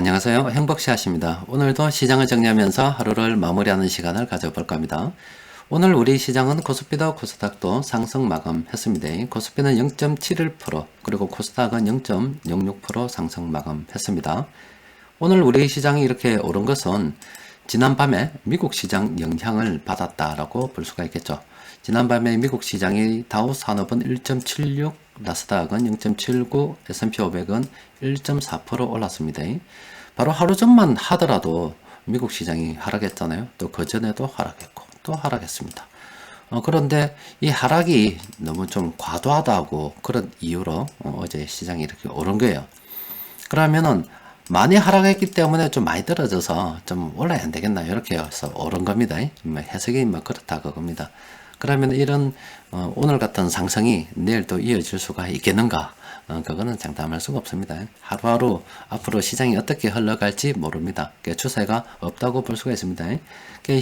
안녕하세요. 행복씨앗입니다. 오늘도 시장을 정리하면서 하루를 마무리하는 시간을 가져볼까 합니다. 오늘 우리 시장은 코스피도 코스닥도 상승 마감했습니다. 코스피는 0.71%, 그리고 코스닥은 0.06% 상승 마감했습니다. 오늘 우리 시장이 이렇게 오른 것은 지난밤에 미국 시장 영향을 받았다라고 볼 수가 있겠죠. 지난밤에 미국 시장이 다우 산업은 1.76, 나스닥은 0.79, S&P 500은 1.4% 올랐습니다. 바로 하루 전만 하더라도 미국 시장이 하락했잖아요. 또 그전에도 하락했고 또 하락했습니다. 그런데 이 하락이 너무 좀 과도하다고 그런 이유로 어제 시장이 이렇게 오른 거예요. 그러면은 많이 하락했기 때문에 좀 많이 떨어져서 좀 올라야 안 되겠나 이렇게 해서 오른 겁니다. 해석이 그렇다 그겁니다. 그러면 이런 오늘 같은 상승이 내일 또 이어질 수가 있겠는가? 그거는 장담할 수가 없습니다. 하루하루 앞으로 시장이 어떻게 흘러갈지 모릅니다. 추세가 없다고 볼 수가 있습니다.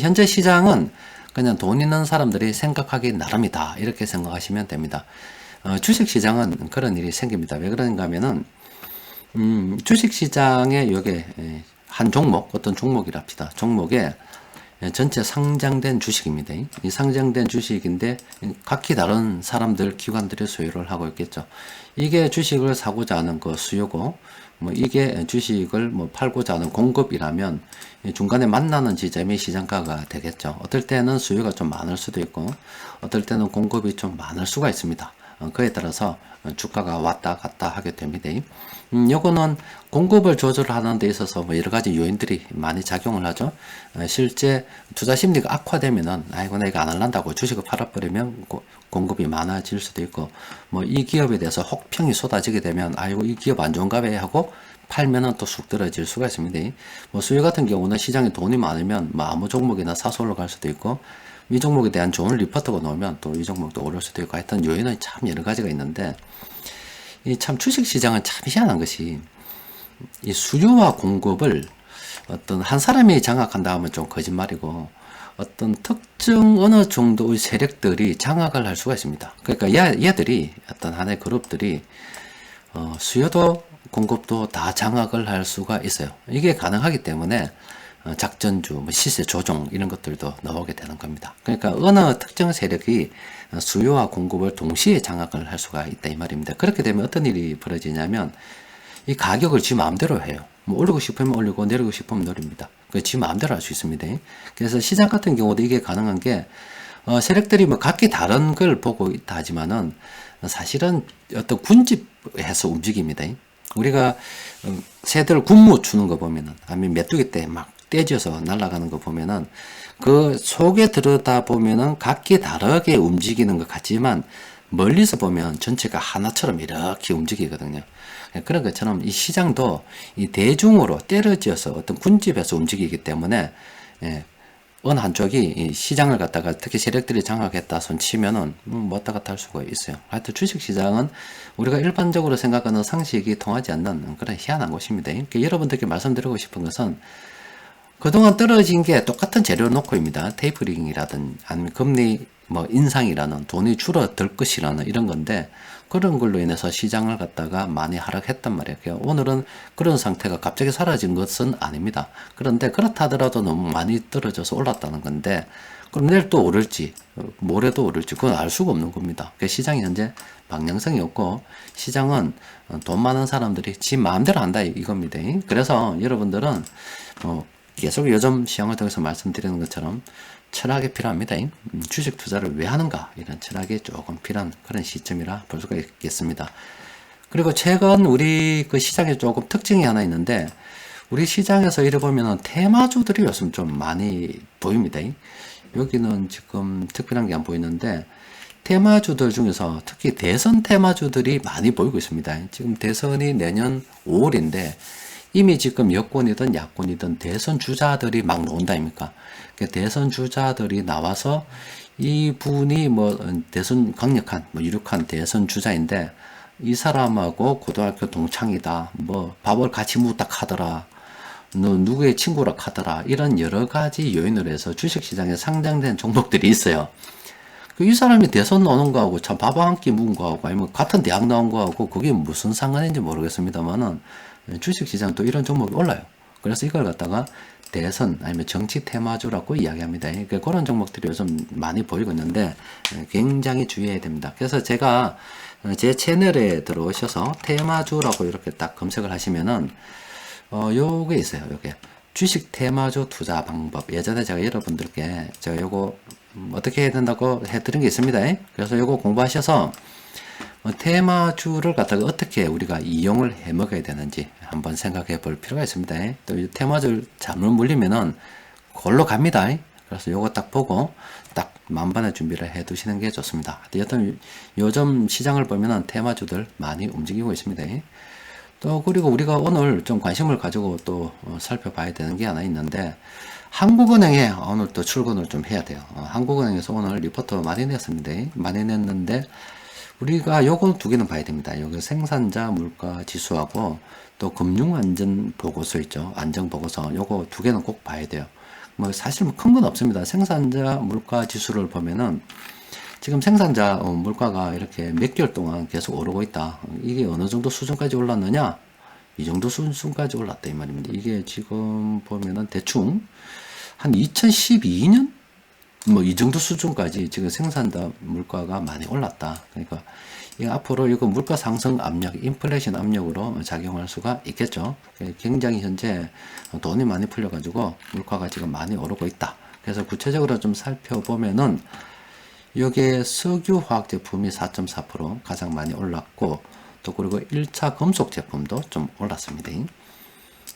현재 시장은 그냥 돈 있는 사람들이 생각하기 나름이다 이렇게 생각하시면 됩니다. 주식시장은 그런 일이 생깁니다. 왜 그런가 하면은 주식시장에 요게 한 종목, 어떤 종목이랍시다. 종목에 전체 상장된 주식입니다. 이 상장된 주식인데 각기 다른 사람들, 기관들이 소유를 하고 있겠죠. 이게 주식을 사고자 하는 그 수요고, 이게 주식을 팔고자 하는 공급이라면 중간에 만나는 지점이 시장가가 되겠죠. 어떨 때는 수요가 좀 많을 수도 있고, 어떨 때는 공급이 좀 많을 수가 있습니다. 그에 따라서 주가가 왔다 갔다 하게 됩니다. 요거는 공급을 조절하는 데 있어서 여러 가지 요인들이 많이 작용을 하죠. 실제 투자 심리가 악화되면은 아이고 내가 안 할란다고 주식을 팔아버리면 공급이 많아질 수도 있고, 이 기업에 대해서 혹평이 쏟아지게 되면 아이고 이 기업 안 좋은가 봐 하고 팔면은 또 쑥 떨어질 수가 있습니다. 수요 같은 경우는 시장에 돈이 많으면 아무 종목이나 사서 올라갈 수도 있고, 이 종목에 대한 좋은 리포트가 나오면 또 이 종목도 오를 수도 있고, 하여튼 요인은 참 여러 가지가 있는데, 이 참 주식시장은 참 희한한 것이 이 수요와 공급을 어떤 한 사람이 장악한다 하면 좀 거짓말이고, 어떤 특정 어느 정도의 세력들이 장악을 할 수가 있습니다. 그러니까 얘들이 어떤 하나의 그룹들이 수요도 공급도 다 장악을 할 수가 있어요. 이게 가능하기 때문에 작전주, 시세 조정 이런 것들도 나오게 되는 겁니다. 그러니까 어느 특정 세력이 수요와 공급을 동시에 장악을 할 수가 있다 이 말입니다. 그렇게 되면 어떤 일이 벌어지냐면 이 가격을 지 마음대로 해요. 올리고 싶으면 올리고 내리고 싶으면 내립니다. 지 마음대로 할 수 있습니다. 그래서 시장 같은 경우도 이게 가능한 게 세력들이 각기 다른 걸 보고 있다 하지만은 사실은 어떤 군집해서 움직입니다. 우리가 새들 군무 추는 거 보면은 아니면 메뚜기 때 막 떼져서 날아가는 거 보면은 그 속에 들여다 보면은 각기 다르게 움직이는 것 같지만 멀리서 보면 전체가 하나처럼 이렇게 움직이거든요. 그런 것처럼 이 시장도 이 대중으로 때려지어서 어떤 군집에서 움직이기 때문에 어느 한쪽이 이 시장을 갖다가 특히 세력들이 장악했다 손 치면은 왔다 갔다 할 수가 있어요. 하여튼 주식시장은 우리가 일반적으로 생각하는 상식이 통하지 않는 그런 희한한 곳입니다. 그러니까 여러분들께 말씀드리고 싶은 것은 그동안 떨어진 게 똑같은 재료를 놓고입니다. 테이퍼링이라든 아니면 금리 인상이라는 돈이 줄어들 것이라는 이런 건데, 그런 걸로 인해서 시장을 갖다가 많이 하락했단 말이에요. 오늘은 그런 상태가 갑자기 사라진 것은 아닙니다. 그런데 그렇다 하더라도 너무 많이 떨어져서 올랐다는 건데, 그럼 내일 또 오를지 모레도 오를지 그건 알 수가 없는 겁니다. 시장이 현재 방향성이 없고, 시장은 돈 많은 사람들이 지 마음대로 한다 이겁니다. 그래서 여러분들은 계속 요즘 시황을 통해서 말씀드리는 것처럼 철학이 필요합니다. 주식 투자를 왜 하는가, 이런 철학이 조금 필요한 그런 시점이라 볼 수가 있겠습니다. 그리고 최근 우리 그 시장에 조금 특징이 하나 있는데, 우리 시장에서 이래 보면은 테마주들이 요즘 좀 많이 보입니다. 여기는 지금 특별한 게 안 보이는데, 테마주들 중에서 특히 대선 테마주들이 많이 보이고 있습니다. 지금 대선이 내년 5월인데 이미 지금 여권이든 야권이든 대선 주자들이 막 나온다 아닙니까? 대선 주자들이 나와서 이 분이 대선 강력한 유력한 대선 주자인데, 이 사람하고 고등학교 동창이다, 밥을 같이 묵다 하더라, 너 누구의 친구라 하더라, 이런 여러 가지 요인으로 해서 주식시장에 상장된 종목들이 있어요. 이 사람이 대선 나오는 거하고 참 밥 한 끼 묵은 거하고 아니면 같은 대학 나온 거하고 그게 무슨 상관인지 모르겠습니다만은 주식시장 또 이런 종목이 올라요. 그래서 이걸 갖다가 대선 아니면 정치 테마주라고 이야기합니다. 그러니까 그런 종목들이 요즘 많이 보이고 있는데 굉장히 주의해야 됩니다. 그래서 제가 제 채널에 들어오셔서 테마주라고 이렇게 딱 검색을 하시면은 요게 있어요. 요게 주식 테마주 투자 방법. 예전에 제가 여러분들께 제가 요거 어떻게 해야 된다고 해드린 게 있습니다. 그래서 요거 공부하셔서 테마주를 갖다가 어떻게 우리가 이용을 해 먹어야 되는지 한번 생각해 볼 필요가 있습니다. 또 이 테마주를 잘못 물리면은 골로 갑니다. 그래서 요거 딱 보고 딱 만반의 준비를 해 두시는 게 좋습니다. 여튼 요즘 시장을 보면은 테마주들 많이 움직이고 있습니다. 또 그리고 우리가 오늘 좀 관심을 가지고 또 살펴봐야 되는 게 하나 있는데, 한국은행에 오늘 또 출근을 좀 해야 돼요. 한국은행에서 오늘 리포트 많이 냈습니다. 많이 냈는데 우리가 요거 두 개는 봐야 됩니다. 여기 생산자 물가 지수하고 또 금융 안전 보고서 있죠. 안정 보고서. 요거 두 개는 꼭 봐야 돼요. 뭐 사실 뭐 큰 건 없습니다. 생산자 물가 지수를 보면은 지금 생산자 물가가 이렇게 몇 개월 동안 계속 오르고 있다. 이게 어느 정도 수준까지 올랐느냐? 이 정도 수준까지 올랐다 이 말입니다. 이게 지금 보면은 대충 한 2012년 뭐 이 정도 수준까지 지금 생산자 물가가 많이 올랐다. 그러니까 앞으로 이거 물가 상승 압력, 인플레이션 압력으로 작용할 수가 있겠죠. 굉장히 현재 돈이 많이 풀려가지고 물가가 지금 많이 오르고 있다. 그래서 구체적으로 좀 살펴보면은 여기에 석유 화학 제품이 4.4% 가장 많이 올랐고, 또 그리고 1차 금속 제품도 좀 올랐습니다.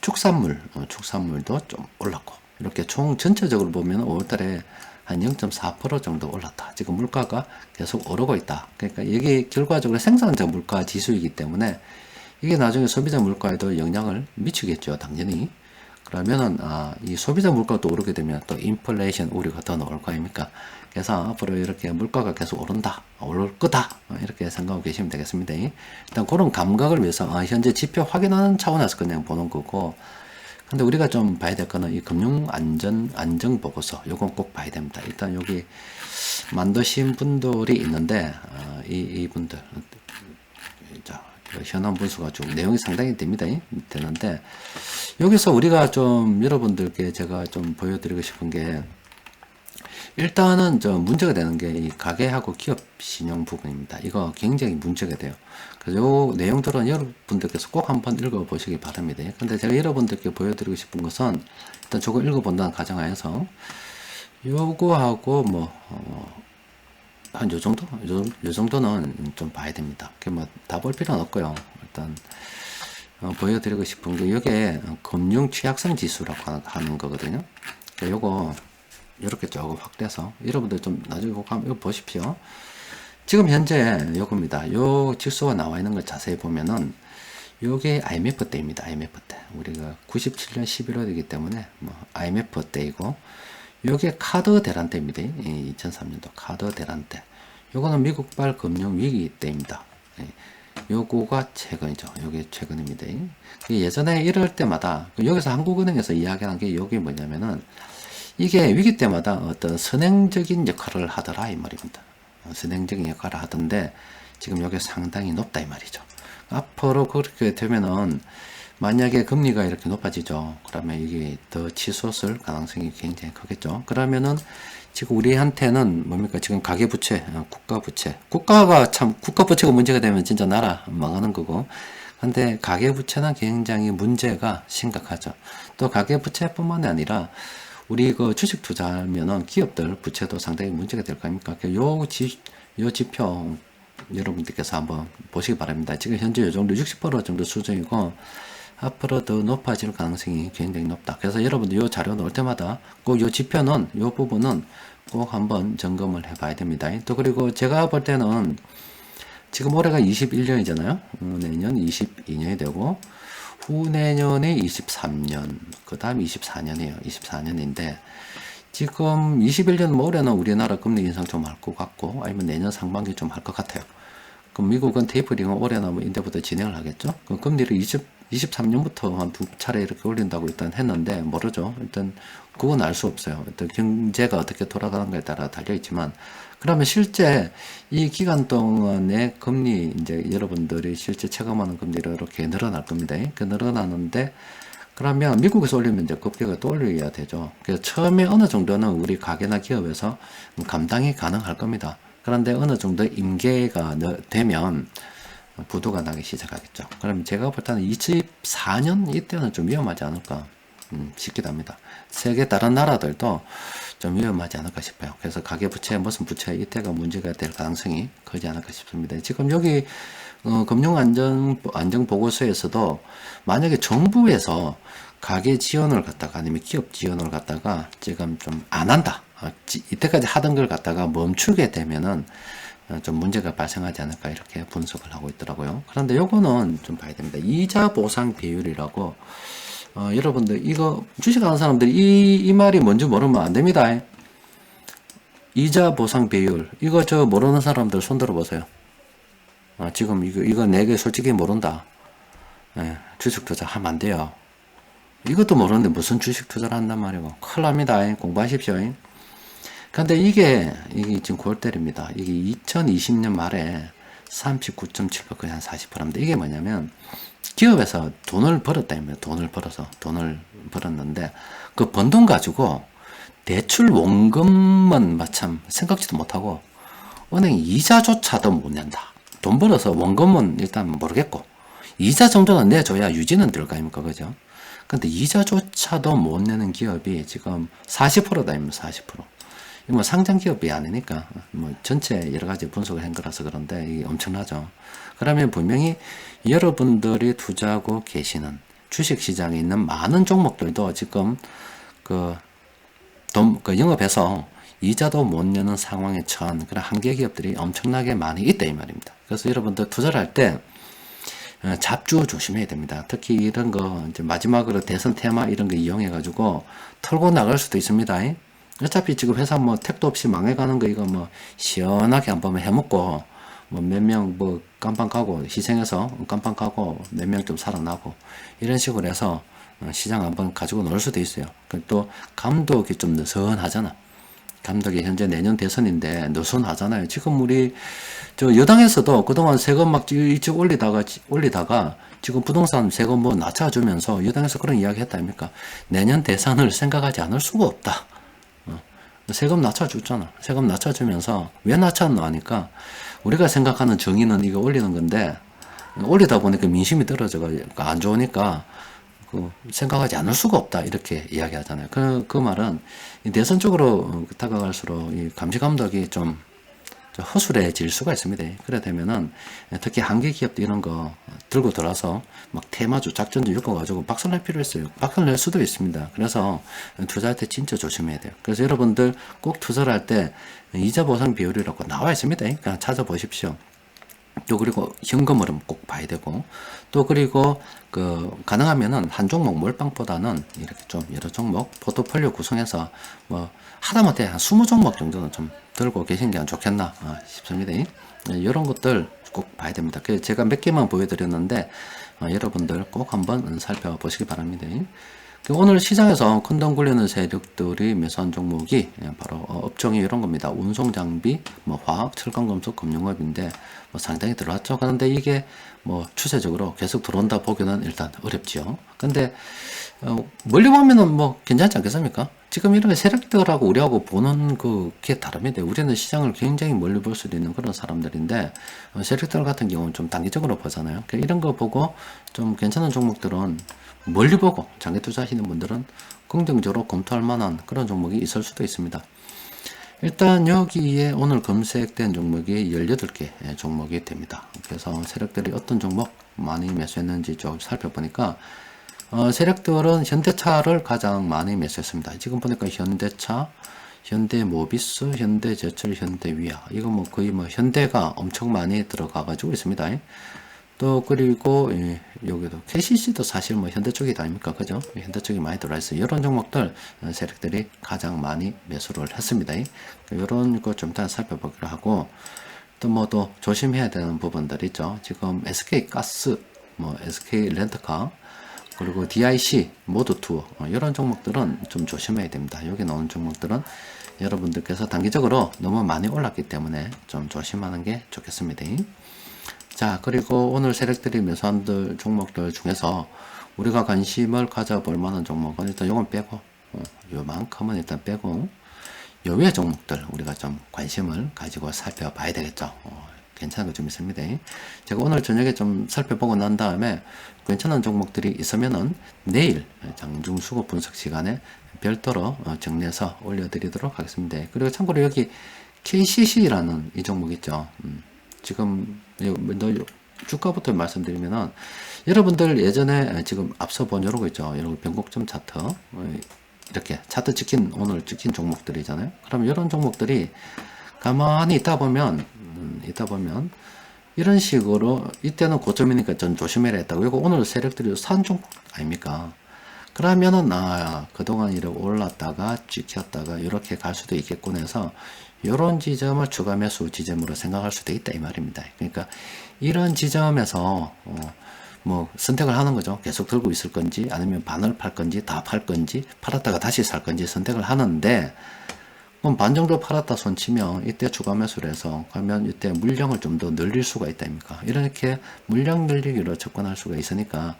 축산물도 좀 올랐고, 이렇게 총 전체적으로 보면 5월달에 한 0.4% 정도 올랐다. 지금 물가가 계속 오르고 있다. 그러니까 이게 결과적으로 생산자 물가 지수이기 때문에 이게 나중에 소비자 물가에도 영향을 미치겠죠, 당연히. 그러면은 이 소비자 물가가 또 오르게 되면 또 인플레이션 우려가 더 나올 거 아닙니까? 그래서 앞으로 이렇게 물가가 계속 오를 거다, 이렇게 생각하고 계시면 되겠습니다. 일단 그런 감각을 위해서 현재 지표 확인하는 차원에서 그냥 보는 거고, 근데 우리가 좀 봐야 될 거는 이 금융 안정 보고서, 요건 꼭 봐야 됩니다. 일단 여기 만드신 분들이 있는데 이분들 자, 현황 분수가 쭉 내용이 상당히 되는데, 여기서 우리가 좀 여러분들께 제가 좀 보여드리고 싶은 게, 일단은 문제가 되는 게 이 가계하고 기업 신용 부분입니다. 이거 굉장히 문제가 돼요. 그래서 요 내용들은 여러분들께서 꼭 한번 읽어보시기 바랍니다. 근데 제가 여러분들께 보여드리고 싶은 것은, 일단 저거 읽어본다는 가정하에서 요거하고 한 요 정도? 요 정도는 좀 봐야 됩니다. 다 볼 필요는 없고요. 일단 보여드리고 싶은 게, 이게 금융 취약성 지수라고 하는 거거든요. 그러니까 요거 이렇게 조금 확대해서 여러분들 좀 나중에 꼭 한번 이거 보십시오. 지금 현재 요겁니다. 요 지수가 나와 있는 걸 자세히 보면은 요게 IMF 때입니다. IMF 때. 우리가 97년 11월이기 때문에 IMF 때이고, 요게 카드 대란 때입니다. 2003년도 카드 대란 때. 요거는 미국발 금융 위기 때입니다. 요거가 최근이죠. 요게 최근입니다. 예전에 이럴 때마다 여기서 한국은행에서 이야기하는 게 요게 뭐냐면은, 이게 위기 때마다 어떤 선행적인 역할을 하더라 이 말입니다. 선행적인 역할을 하던데 지금 여기 상당히 높다 이 말이죠. 앞으로 그렇게 되면은 만약에 금리가 이렇게 높아지죠. 그러면 이게 더 치솟을 가능성이 굉장히 크겠죠. 그러면은 지금 우리한테는 뭡니까? 지금 가계부채, 국가부채. 국가부채가 문제가 되면 진짜 나라 망하는 거고. 근데 가계부채는 굉장히 문제가 심각하죠. 또 가계부채뿐만이 아니라 우리 그 주식 투자하면은 기업들 부채도 상당히 문제가 될 거 아닙니까? 요 지표 여러분들께서 한번 보시기 바랍니다. 지금 현재 요 정도 60% 정도 수준이고, 앞으로 더 높아질 가능성이 굉장히 높다. 그래서 여러분들 요 자료 넣을 때마다 꼭 요 지표는, 요 부분은 꼭 한번 점검을 해 봐야 됩니다. 또 그리고 제가 볼 때는 지금 올해가 21년이잖아요. 내년 22년이 되고, 후내년에 23년, 그 다음 24년이에요. 24년인데, 지금 21년 올해는 우리나라 금리 인상 좀 할 것 같고, 아니면 내년 상반기 좀 할 것 같아요. 그럼 미국은 테이퍼링을 올해나 인대부터 진행을 하겠죠? 그 금리를 23년부터 한 두 차례 이렇게 올린다고 일단 했는데 모르죠. 일단 그건 알 수 없어요. 일단 경제가 어떻게 돌아가는가에 따라 달려 있지만 그러면 실제 이 기간 동안에 금리 이제 여러분들이 실제 체감하는 금리가 이렇게 늘어날 겁니다. 그 늘어나는데 그러면 미국에서 올리면 이제 급격하게 또 올려야 되죠. 그래서 처음에 어느 정도는 우리 가게나 기업에서 감당이 가능할 겁니다. 그런데 어느 정도 임계가 되면 부도가 나기 시작하겠죠. 그럼 제가 볼 때는 24년 이때는 좀 위험하지 않을까 싶기도 합니다. 세계 다른 나라들도 좀 위험하지 않을까 싶어요. 그래서 가계부채 무슨 부채 이때가 문제가 될 가능성이 크지 않을까 싶습니다. 지금 여기 금융안정보고서에서도 만약에 정부에서 가계 지원을 갖다가 아니면 기업 지원을 갖다가 지금 좀 안 한다. 이때까지 하던 걸 갖다가 멈추게 되면은 좀 문제가 발생하지 않을까 이렇게 분석을 하고 있더라고요. 그런데 요거는 좀 봐야 됩니다. 이자 보상 비율이라고 여러분들 이거 주식하는 사람들이 이 말이 뭔지 모르면 안 됩니다. 이자 보상 비율 이거 저 모르는 사람들 손 들어보세요. 지금 이거 내게 솔직히 모른다. 주식 투자 하면 안 돼요. 이것도 모르는데 무슨 주식 투자를 한단 말이고 큰일 납니다. 공부하십시오. 근데 이게 지금 골때립니다. 이게 2020년 말에 39.7% 거의 한 40%인데 이게 뭐냐면 기업에서 돈을 벌었다면 돈을 벌었는데 그 번 돈 가지고 대출 원금만 마참 생각지도 못하고 은행 이자조차도 못 낸다. 돈 벌어서 원금은 일단 모르겠고 이자 정도는 내줘야 유지는 될 거 아닙니까? 그죠? 근데 이자조차도 못 내는 기업이 지금 40%다, 40%. 뭐 상장 기업이 아니니까 뭐 전체 여러 가지 분석을 한 거라서 그런데 이게 엄청나죠. 그러면 분명히 여러분들이 투자하고 계시는 주식 시장에 있는 많은 종목들도 지금 그 영업해서 이자도 못 내는 상황에 처한 그런 한계 기업들이 엄청나게 많이 있다 이 말입니다. 그래서 여러분들 투자를 할 때 잡주 조심해야 됩니다. 특히 이런 거 이제 마지막으로 대선 테마 이런 거 이용해 가지고 털고 나갈 수도 있습니다. 어차피 지금 회사 뭐 택도 없이 망해가는 거 이거 뭐 시원하게 한번 해먹고 뭐 몇 명 뭐 깜빵 가고 희생해서 깜빵 가고 몇 명 좀 살아나고 이런 식으로 해서 시장 한번 가지고 놀 수도 있어요. 또 감독이 좀 느슨하잖아. 감독이 현재 내년 대선인데 느슨하잖아요. 지금 우리 저 여당에서도 그동안 세금 막 일찍 올리다가 지금 부동산 세금 뭐 낮춰주면서 여당에서 그런 이야기 했다 아닙니까? 내년 대선을 생각하지 않을 수가 없다. 세금 낮춰줬잖아. 세금 낮춰주면서 왜 낮췄노 하니까 우리가 생각하는 정의는 이거 올리는 건데 올리다 보니까 민심이 떨어져가지고 안 좋으니까 생각하지 않을 수가 없다 이렇게 이야기하잖아요. 그 말은 대선 쪽으로 다가갈수록 이 감시 감독이 좀 허술해질 수가 있습니다. 그래 되면은 특히 한계 기업도 이런 거 들고 들어서 막 테마주 작전주 엮어가지고 박살낼 필요 있어요. 박살낼 수도 있습니다. 그래서 투자할 때 진짜 조심해야 돼요. 그래서 여러분들 꼭 투자를 할 때 이자 보상 비율이라고 나와 있습니다. 그냥 찾아보십시오. 또 그리고 현금 흐름 꼭 봐야 되고 또 그리고 가능하면은 한 종목 몰빵보다는 이렇게 좀 여러 종목 포트폴리오 구성해서 뭐 하다못해 한 20종목 정도는 좀 들고 계신 게 좋겠나 싶습니다. 이런 것들 꼭 봐야 됩니다. 그래서 제가 몇 개만 보여드렸는데 여러분들 꼭 한번 살펴보시기 바랍니다. 오늘 시장에서 큰돈 굴리는 세력들이 매수한 종목이 바로 업종이 이런 겁니다. 운송장비, 뭐 화학, 철강금속, 금융업인데 뭐 상당히 들어왔죠. 그런데 이게 뭐 추세적으로 계속 들어온다 보기는 일단 어렵죠. 근데 멀리 보면은 뭐 괜찮지 않겠습니까? 지금 이런 세력들하고 우리하고 보는 그게 다릅니다. 우리는 시장을 굉장히 멀리 볼 수도 있는 그런 사람들인데 세력들 같은 경우는 좀 단기적으로 보잖아요. 그러니까 이런 거 보고 좀 괜찮은 종목들은 멀리 보고 장기 투자하시는 분들은 긍정적으로 검토할 만한 그런 종목이 있을 수도 있습니다. 일단 여기에 오늘 검색된 종목이 18개 종목이 됩니다. 그래서 세력들이 어떤 종목 많이 매수했는지 좀 살펴보니까 세력들은 현대차를 가장 많이 매수했습니다. 지금 보니까 현대차, 현대모비스, 현대제철, 현대위아 이거 뭐 거의 뭐 현대가 엄청 많이 들어가 가지고 있습니다. 또 그리고 여기도 KCC도 사실 뭐 현대 쪽이 아닙니까? 그죠? 현대 쪽이 많이 들어와 있어요. 이런 종목들 세력들이 가장 많이 매수를 했습니다. 이런 거 좀 더 살펴보기로 하고 또 뭐 또 조심해야 되는 부분들 있죠. 지금 SK 가스, 뭐 SK 렌터카 그리고 DIC, 모드 투어, 이런 종목들은 좀 조심해야 됩니다. 여기 나오는 종목들은 여러분들께서 단기적으로 너무 많이 올랐기 때문에 좀 조심하는 게 좋겠습니다. 자, 그리고 오늘 세력들이 매수한 종목들 중에서 우리가 관심을 가져볼 만한 종목은 일단 요건 빼고, 요만큼은 일단 빼고, 요 위에 종목들 우리가 좀 관심을 가지고 살펴봐야 되겠죠. 괜찮은 거 좀 있습니다. 제가 오늘 저녁에 좀 살펴보고 난 다음에 괜찮은 종목들이 있으면은 내일 장중수급 분석 시간에 별도로 정리해서 올려드리도록 하겠습니다. 그리고 참고로 여기 KCC라는 이 종목 있죠. 지금 주가부터 말씀드리면은 여러분들 예전에 지금 앞서 본 요런 거 있죠. 이런 변곡점 차트, 이렇게 차트 오늘 찍힌 종목들이잖아요. 그럼 이런 종목들이 가만히 있다 보면 이런 식으로 이때는 고점이니까 좀 조심해라 했다고. 이거 오늘 세력들이 산 종목 아닙니까? 그러면은 그동안 이렇게 올랐다가 찍혔다가 이렇게 갈 수도 있겠군 해서 이런 지점을 추가 매수 지점으로 생각할 수도 있다 이 말입니다. 그러니까 이런 지점에서 뭐 선택을 하는 거죠. 계속 들고 있을 건지 아니면 반을 팔 건지 다 팔 건지 팔았다가 다시 살 건지 선택을 하는데, 그럼 반 정도 팔았다 손 치면 이때 추가 매수를 해서 그러면 이때 물량을 좀 더 늘릴 수가 있다니까. 이렇게 물량 늘리기로 접근할 수가 있으니까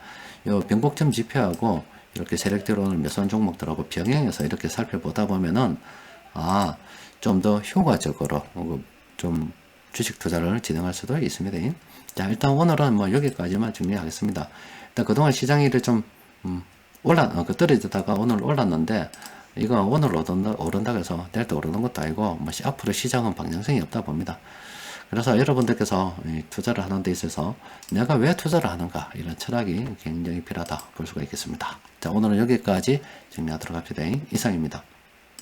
요 변곡점 지표하고 이렇게 세력대로 오늘 매수한 종목들하고 병행해서 이렇게 살펴보다 보면은 좀 더 효과적으로 좀 주식 투자를 진행할 수도 있습니다. 자, 일단 오늘은 뭐 여기까지만 정리하겠습니다. 일단 그동안 시장이 좀 떨어지다가 오늘 올랐는데, 이거 오늘 오른다고 해서 내일 또 오르는 것도 아니고 앞으로 시장은 방향성이 없다 봅니다. 그래서 여러분들께서 투자를 하는 데 있어서 내가 왜 투자를 하는가, 이런 철학이 굉장히 필요하다 볼 수가 있겠습니다. 자, 오늘은 여기까지 정리하도록 합시다. 이상입니다.